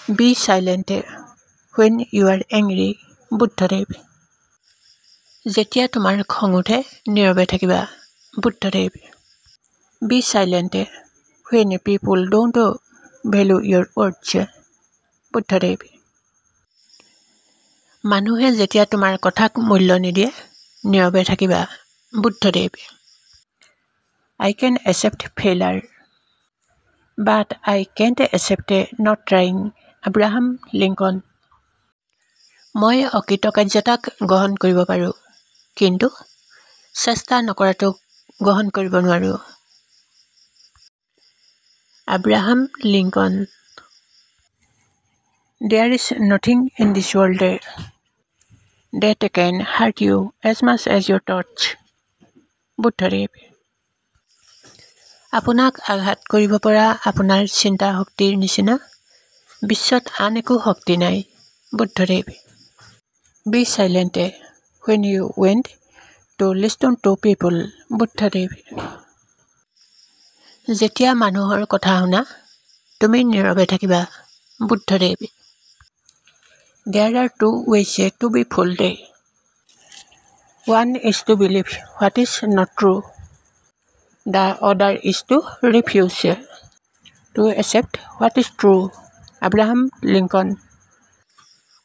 Be silent when you are angry, Buddhadev. যেতিয়া তোমাৰ খং উঠে নীৰৱে থাকিবা, Buddhadev. Be silent when people don't value your words, Buddhadev. মানুহে যেতিয়া তোমাৰ কথাক মূল্য নিদিয়ে নীৰৱে থাকিবা, Buddhadev. I can accept failure, but I can't accept not trying, Abraham Lincoln. মই অকৃতকাৰ্যতাক গ্ৰহণ কৰিব পাৰোঁ, কিন্তু চেষ্টা নকৰাটোক গ্ৰহণ কৰিব নোৱাৰোঁ, Abraham Lincoln. There is nothing in this world that can hurt you as much as your thoughts, Buddhadev. আপোনাক আঘাত কৰিব পৰা আপোনাৰ চিন্তা শক্তিৰ নিচিনা বিশ্বত আন একো শক্তি নাই, Buddhadev. Be silent when you want to listen to people, Buddhadev. যেতিয়া মানুহৰ কথা শুনা তুমি নীৰৱে থাকিবা, Buddhadev. There are two ways to be fooled. One is to believe what is not true. The other is to refuse to accept what is true, Abraham Lincoln.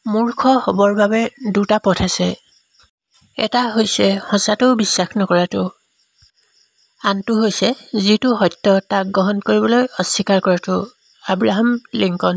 মূৰ্খ হ'বৰ বাবে দুটা পথ আছে। এটা হৈছে সঁচাটো বিশ্বাস নকৰাটো, আনটো হৈছে যিটো সত্য তাক গ্ৰহণ কৰিবলৈ অস্বীকাৰ কৰাটো, আব্ৰাহাম লিংকন।